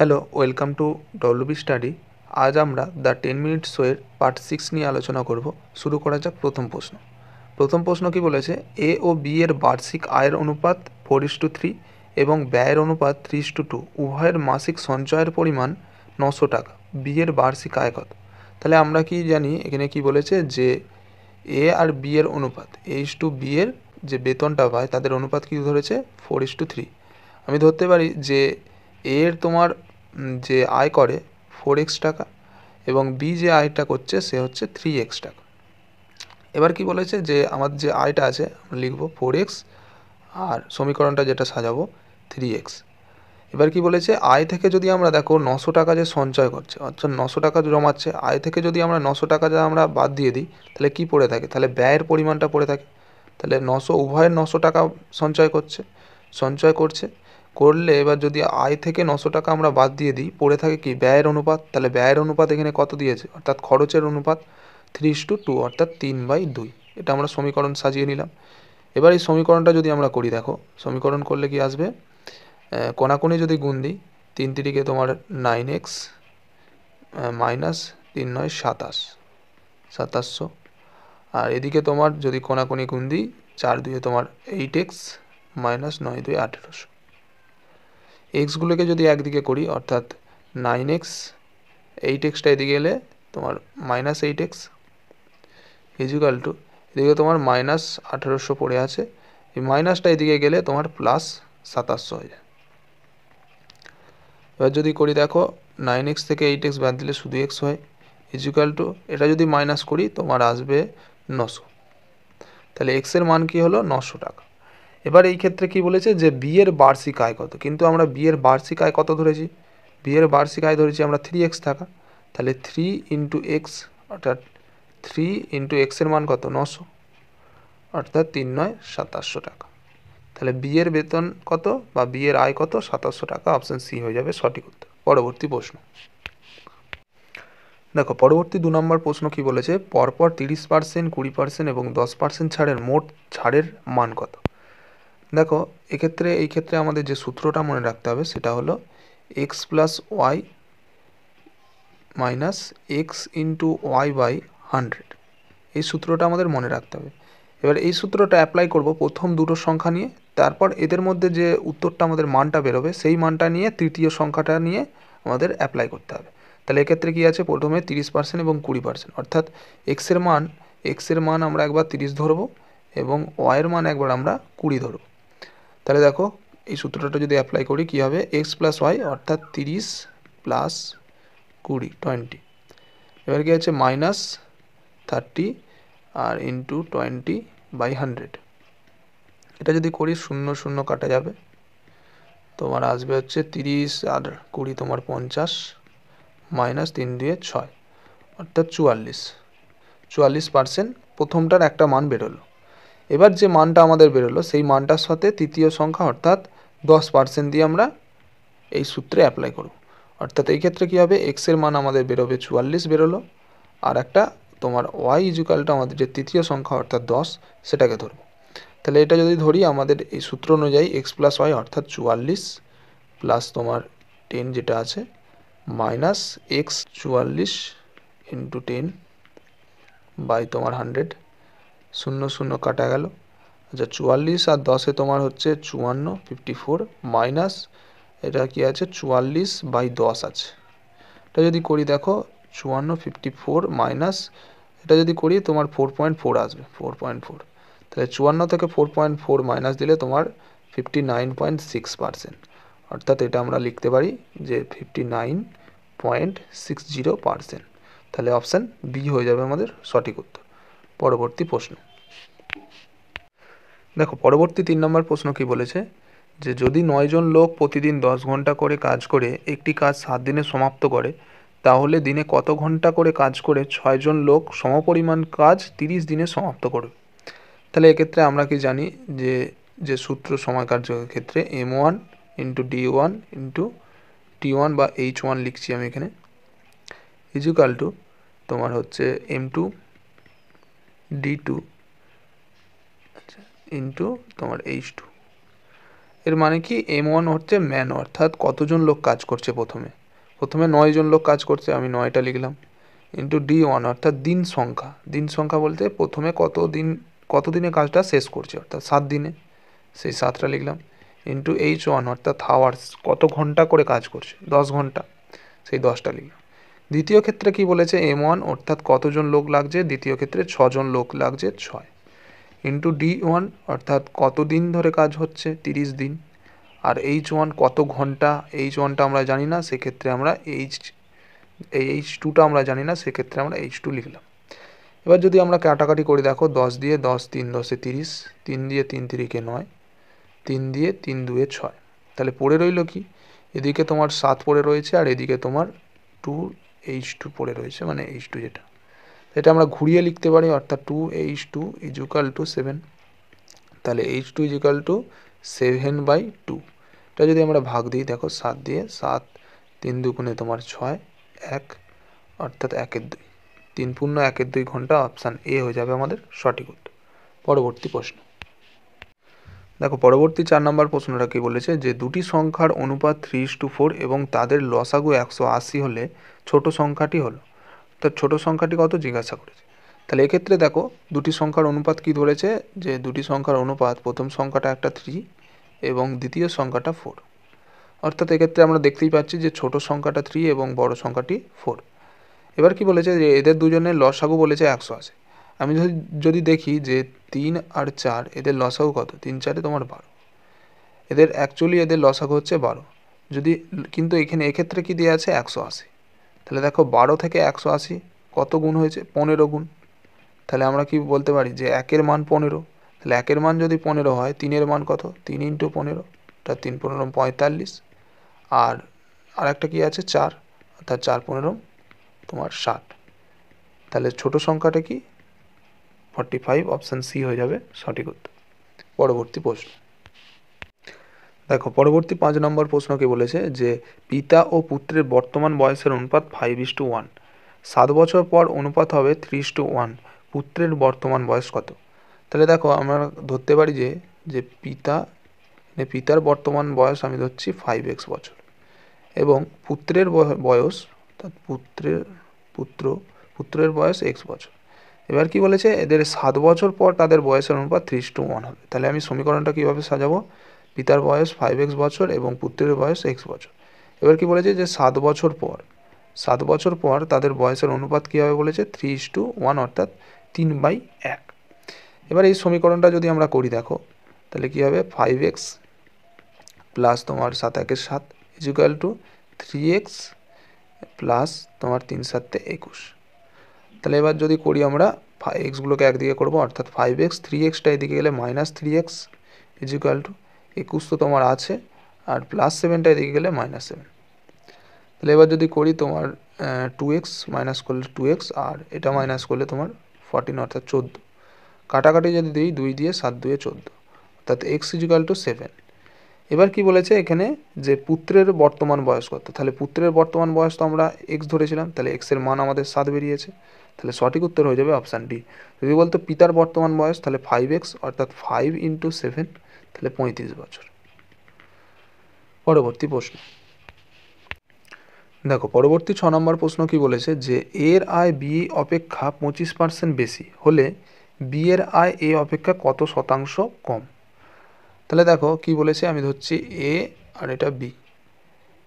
Hello, welcome to WB study. আজ আমরা the 10 minute শোয়ের পার্ট 6 নিয়ে আলোচনা করব। শুরু করা যাক প্রথম প্রশ্ন। প্রথম প্রশ্ন কি বলেছে? এ ও বি এর বার্ষিক আয়ের অনুপাত 4:3 এবং ব্যয়ের অনুপাত 3:2। উভয়ের মাসিক সঞ্চয়ের পরিমাণ 900 টাকা। বি এর বার্ষিক আয় কত? তাহলে আমরা কি জানি এখানে কি বলেছে যে এ আর বি এর অনুপাত, বি এর যে বেতনটা পায় তাদের অনুপাত কি ধরেছে? 4:3। আমি ধরতে পারি যে এর তোমার যে আয় করে 4x টাকা এবং বি যে আয়টা করছে সে হচ্ছে 3x টাকা। এবার কি বলেছে যে আমার যে আয়টা আছে আমরা লিখব 4x আর সমীকরণটা যেটা সাজাবো 3x। এবার কি বলেছে, আয় থেকে যদি আমরা দেখো 900 টাকা যে সঞ্চয় করছে, অর্থাৎ 900 টাকা জমাচ্ছে, আয় থেকে যদি আমরা 900 টাকা যা আমরা বাদ দিয়ে দিই তাহলে কি পড়ে থাকে? তাহলে ব্যয়ের পরিমাণটা পড়ে থাকে। তাহলে 900 উভয়ের 900 টাকা সঞ্চয় করছে করলে এবার যদি আয় থেকে 900 টাকা আমরা বাদ দিয়ে দিই, পড়ে থাকে কি? ব্যয়ের অনুপাত। তাহলে ব্যয়ের অনুপাত এখানে কত দিয়েছে? অর্থাৎ খরচের অনুপাত 3:2, অর্থাৎ 3/2। এটা আমরা সমীকরণ সাজিয়ে নিলাম। এবার এই সমীকরণটা যদি আমরা করি, দেখো সমীকরণ করলে কি আসবে? কোনাকুনি যদি গুণ দিই, 3 তিরিকে তোমার 9x মাইনাস 3 9 2700। আর এদিকে তোমার যদি কোনাকুনি গুণ দিই, 4 2 তোমার 8x মাইনাস 9 2 1800। এক্সগুলোকে যদি একদিকে করি, অর্থাৎ 9x, 8xটা এদিকে এলে তোমার মাইনাস 8x ইজিক্যাল টু এদিকে তোমার মাইনাস 1800 পড়ে আছে। এই মাইনাসটা এদিকে গেলে তোমার প্লাস 2700 হয়ে যায়। এবার যদি করি, দেখো 9x থেকে 8x বাদ দিলে শুধু x হয়, ইজিক্যাল টু এটা যদি মাইনাস করি তোমার আসবে 900। তাহলে x এর মান কি হলো? 900 টাকা। এবার এই ক্ষেত্রে কি বলেছে যে বি এর বার্ষিক আয় কত? কিন্তু আমরা বি এর বার্ষিক আয় কত ধরেছি? বি এর বার্ষিক আয় ধরেছি আমরা 3x টাকা। তাহলে 3 ইন্টু এক্স, অর্থাৎ 3 ইন্টু এক্সের মান কত? 900, অর্থাৎ 3 9 2700 টাকা। তাহলে বি এর বেতন কত বা বি এর আয় কত? 2700 টাকা। অপশান সি হয়ে যাবে সঠিক উত্তর। পরবর্তী প্রশ্ন দেখো, পরবর্তী 2 নম্বর প্রশ্ন কি বলেছে? পরপর 30%, 20% এবং 10% ছাড়ের মোট ছাড়ের মান কত? দেখো এই ক্ষেত্রে আমাদের যে সূত্রটা মনে রাখতে হবে সেটা হলো X plus Y minus X into Y by 100। এই সূত্রটা আমাদের মনে রাখতে হবে। এবার এই সূত্রটা অ্যাপ্লাই করব প্রথম দুটো সংখ্যা নিয়ে, তারপর এদের মধ্যে যে উত্তরটা আমাদের মানটা বেরোবে সেই মানটা নিয়ে তৃতীয় সংখ্যাটা নিয়ে আমাদের অ্যাপ্লাই করতে হবে। তাহলে এক্ষেত্রে কী আছে? প্রথমে 30% এবং 20%, অর্থাৎ এক্সের মান আমরা একবার 30 ধরবো এবং ওয়াইয়ের মান একবার আমরা 20 ধরবো। তাহলে দেখো এই সূত্রটা যদি অ্যাপ্লাই করি কী হবে? এক্স প্লাস ওয়াই, অর্থাৎ 30 প্লাস 20 20। এবার কি আছে? মাইনাস 30 আর ইন্টু 20/100। এটা যদি করি 0 0 কাটা যাবে, তোমার আসবে হচ্ছে 30 আর 20 তোমার 50 মাইনাস 3 2 6, অর্থাৎ 44% প্রথমটার একটা মান বেরোলো। এবার যে মানটা আমাদের বেরোলো সেই মানটার সাথে তৃতীয় সংখ্যা অর্থাৎ 10% দিয়ে আমরা এই সূত্রে অ্যাপ্লাই করব। অর্থাৎ এই ক্ষেত্রে কী হবে? এক্সের মান আমাদের বেরোবে 44 বেরোলো, আর একটা তোমার ওয়াই ইজিক্যালটা আমাদের যে তৃতীয় সংখ্যা অর্থাৎ 10 সেটাকে ধরবো। তাহলে এটা যদি ধরি আমাদের এই সূত্র অনুযায়ী এক্স প্লাস ওয়াই অর্থাৎ 44 প্লাস তোমার 10 যেটা আছে মাইনাস এক্স 44 ইন্টু 10 বাই তোমার 100, 0 0 কাটা গেল। আচ্ছা 44 আর 10-এ তোমার হচ্ছে 54 54 মাইনাস এটা কি আছে? 44/10 আছে। এটা যদি করি দেখো 54 54 মাইনাস এটা যদি করি তোমার 4.4 আসবে, 4.4। তাহলে 54 থেকে 4.4 মাইনাস দিলে তোমার 59.6%, অর্থাৎ এটা আমরা লিখতে পারি যে 59.60%। তাহলে অপশান বি হয়ে যাবে আমাদের সঠিক উত্তর। পরবর্তী প্রশ্ন দেখো, পরবর্তী 3 নম্বর প্রশ্ন কি বলেছে? যে যদি 9 জন লোক প্রতিদিন 10 ঘন্টা করে কাজ করে একটি কাজ 7 দিনে সমাপ্ত করে, তাহলে দিনে কত ঘন্টা করে কাজ করে 6 জন লোক সমপরিমাণ কাজ 30 দিনে সমাপ্ত করবে? তাহলে এক্ষেত্রে আমরা কি জানি যে যে সূত্র সময় কার্যের ক্ষেত্রে M1 into D1 into T1 বা H1 লিখছি আমি এখানে, ইজিক্যাল টু তোমার হচ্ছে M2 D2 ইন্টু তোমার H2। এর মানে কি M1 হচ্ছে ম্যান, অর্থাৎ কতজন লোক কাজ করছে। প্রথমে 9 জন লোক কাজ করছে, আমি 9টা লিখলাম, ইন্টু D1 অর্থাৎ দিন সংখ্যা বলতে প্রথমে কত দিনে কাজটা শেষ করছে, অর্থাৎ 7 দিনে, সেই 7টা লিখলাম, ইন্টু H1 অর্থাৎ হাওয়ার্স, কত ঘন্টা করে কাজ করছে, 10 ঘন্টা, সেই 10টা লিখলাম। দ্বিতীয় ক্ষেত্রে কি বলেছে, M1 অর্থাৎ কতজন লোক লাগছে, দ্বিতীয় ক্ষেত্রে 6 জন লোক লাগছে, 6, ইন্টু D1 অর্থাৎ কত দিন ধরে কাজ হচ্ছে, 30 দিন, আর H1 কত ঘন্টা, H1টা আমরা জানি না, সেক্ষেত্রে আমরা H2টা আমরা জানি না, সেক্ষেত্রে আমরা H2 লিখলাম। এবার যদি আমরা কাটাকাটি করে দেখো, 10 দিয়ে 10, 3 10 30, 3 দিয়ে 3 3 9, 3 দিয়ে 3 2 6, তাহলে পড়ে রইল কি, এদিকে তোমার 7 পড়ে রয়েছে, আর এদিকে তোমার 2H2 পড়ে রয়েছে, মানে H2 যেটা, এটা আমরা ঘুরিয়ে লিখতে পারি, অর্থাৎ 2H2 = 7, তাহলে H2 = 7/2। এটা যদি আমরা ভাগ দিই, দেখো 7 দিয়ে 7, 3 2 তোমার 6, 1 অর্থাৎ 1/2, 3 পূর্ণ 1/2 ঘন্টা, অপশান এ হয়ে যাবে আমাদের সঠিক উত্তর। পরবর্তী প্রশ্ন দেখো, পরবর্তী 4 নম্বর প্রশ্নটা কি বলেছে, যে দুটি সংখ্যার অনুপাত 3:4 এবং তাদের লসাগু 180 হলে ছোট সংখ্যাটি হলো, অর্থাৎ ছোট সংখ্যাটি কত জিজ্ঞাসা করেছে। তাহলে এক্ষেত্রে দেখো, দুটি সংখ্যার অনুপাত কি ধরেছে, যে দুটি সংখ্যার অনুপাত, প্রথম সংখ্যাটা একটা 3 এবং দ্বিতীয় সংখ্যাটা 4, অর্থাৎ এক্ষেত্রে আমরা দেখতেই পাচ্ছি যে ছোট সংখ্যাটা 3 এবং বড় সংখ্যাটি 4। এবার কি বলেছে, যে এদের দুজনের লসাগু বলেছে 180। আমি যদি দেখি যে 3 আর 4 এদের লসাগু কত, 3 4 তোমার 12, এদের লসাগু হচ্ছে 12, কিন্তু এক্ষেত্রে কি দেওয়া আছে, 180। তাহলে দেখো 12 থেকে 180 কত গুণ হয়েছে, 15 গুণ। তাহলে আমরা কি বলতে পারি যে 1-এর মান 15, তাহলে 1-এর মান যদি 15 হয়, 3-এর মান কত, 3 × 15, অর্থাৎ 3 15 45, আর একটা কি আছে 4, অর্থাৎ 4 15 তোমার 60। তাহলে ছোট সংখ্যাটা কি, 45, অপশান সি হয়ে যাবে সঠিক উত্তর। পরবর্তী প্রশ্ন দেখো, পরবর্তী 5 নম্বর প্রশ্ন কি বলেছে, যে পিতা ও পুত্রের বর্তমান বয়সের অনুপাত 5:1, 7 বছর পর অনুপাত হবে 3:1, পুত্রের বর্তমান বয়স কত। তাহলে দেখো, আমরা ধরতে পারি যে পিতার বর্তমান বয়স আমি ধরছি 5x বছর, এবং পুত্রের বয়স, অর্থাৎ পুত্রের বয়স x বছর। এবার কি বলেছে, এদের 7 বছর পর তাদের বয়সের অনুপাত 3:1 হবে। তাহলে আমি সমীকরণটা কীভাবে সাজাবো, পিতার বয়স 5x বছর এবং পুত্রের বয়স x বছর। এবার কি বলেছে, যে 7 বছর পর তাদের বয়সের অনুপাত কী হবে বলেছে, 3:1, অর্থাৎ 3/1। এবার এই সমীকরণটা যদি আমরা করি, দেখো তাহলে কী হবে, 5x প্লাস তোমার 7 1 7 = 3x প্লাস তোমার 3 7 21। তাহলে এবার যদি করি আমরা, এক্সগুলোকে একদিকে করবো, অর্থাৎ 5x, 3xটা এদিকে গেলে -3x = 21 তো তোমার আছে, আর +7টা এদিকে গেলে -7। তাহলে এবার যদি করি, তোমার 2x মাইনাস করলে 2x, আর এটা মাইনাস করলে তোমার 14, অর্থাৎ 14। কাটাকাটি যদি দিই, 2 দিয়ে 7 2 14, অর্থাৎ x = 7। এবার কি বলেছে এখানে, যে পুত্রের বর্তমান বয়স কত। তাহলে পুত্রের বর্তমান বয়স তো আমরা x ধরেছিলাম, তাহলে x এর মান আমাদের 7 বেরিয়েছে, তাহলে সঠিক উত্তর হয়ে যাবে অপশান ডি। যদি বলতো পিতার বর্তমান বয়স, তাহলে 5x অর্থাৎ 5 × 7, তাহলে 35 বছর। পরবর্তী প্রশ্ন দেখো, পরবর্তী 6 নম্বর প্রশ্ন কি বলেছে, যে এর আয় বি অপেক্ষা 25% বেশি হলে বি এর আয় এ অপেক্ষা কত শতাংশ কম। তাহলে দেখো কি বলেছে, আমি ধরছি এ আর এটা বি,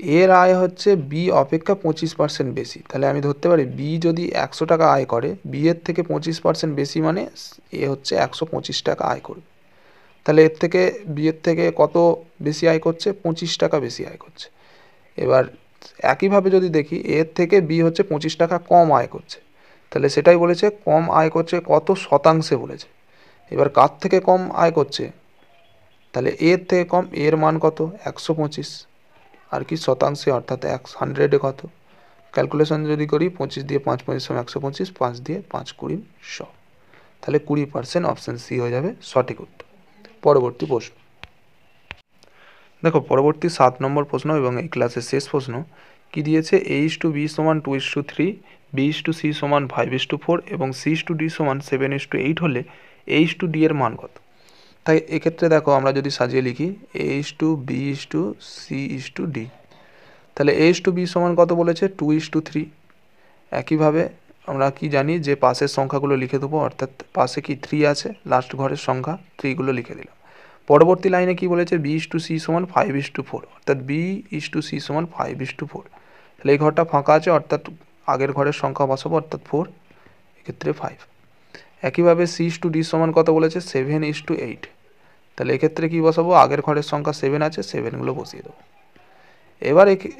এর আয় হচ্ছে বি অপেক্ষা 25% বেশি। তাহলে আমি ধরতে পারি বি যদি 100 টাকা আয় করে, বি এর থেকে 25% বেশি, মানে এ হচ্ছে 125 টাকা আয় করবে। তাহলে বি এর থেকে কত বেশি আয় করছে, 25 টাকা বেশি আয় করছে। এবার একইভাবে যদি দেখি, এর থেকে বি হচ্ছে 25 টাকা কম আয় করছে, তাহলে সেটাই বলেছে কম আয় করছে কত শতাংশে বলেছে। এবার কার থেকে কম আয় করছে, তাহলে এর থেকে কম, এর মান কত, 125, আর কি শতাংশে, অর্থাৎ 100-এ কত। ক্যালকুলেশন যদি করি, 25 দিয়ে 5 5 125, 5 দিয়ে 5 20 100, তাহলে 20%, অপশান সি হয়ে যাবে সঠিক উত্তর। পরবর্তী প্রশ্ন দেখো, পরবর্তী 7 নম্বর প্রশ্ন এবং এই ক্লাসের শেষ প্রশ্ন কি দিয়েছে, a:b = 2:3, b:c = 5:4 এবং c:d = 7:8 হলে h:d এর মান কত। তাই এক্ষেত্রে দেখো আমরা যদি সাজিয়ে লিখি A:B:C:D, তাহলে A:B সমান কত বলেছে 2:3। একইভাবে আমরা কি জানি যে পাশের সংখ্যাগুলো লিখে দেবো, অর্থাৎ পাশে কি 3 আছে, লাস্ট ঘরের সংখ্যা 3গুলো লিখে দিলাম। পরবর্তী লাইনে কি বলেছে B:C সমান 5:4, অর্থাৎ B:C সমান 5:4। তাহলে এই ঘরটা ফাঁকা আছে, অর্থাৎ আগের ঘরের সংখ্যা বসাবো, অর্থাৎ 4, এক্ষেত্রে 5। একইভাবে C:D সমান কত বলেছে 7:8, তাহলে এক্ষেত্রে কি বসাবো, আগের ঘরের সংখ্যা 7 আছে, 7গুলো বসিয়ে দেবো।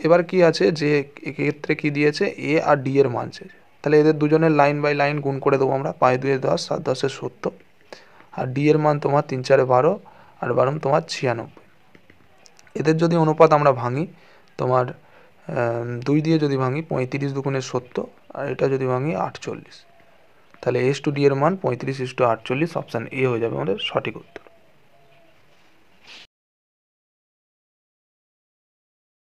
এবার কি আছে যে এক্ষেত্রে কি দিয়েছে এ আর ডি এর মান চেয়েছে, তাহলে এদের দুজনের লাইন বাই লাইন গুণ করে দেবো আমরা। 5×2 = 10, 7×10 = 70, আর ডি এর মান তোমার 3×4 = 12, আর 12 তোমার 96। এদের যদি অনুপাত আমরা ভাঙি, তোমার 2 দিয়ে যদি ভাঙি 35 দুগুণে 70, আর এটা যদি ভাঙি 48, তাহলে S/D এর মান 35:48, অপশান এ হয়ে যাবে আমাদের সঠিক উত্তর।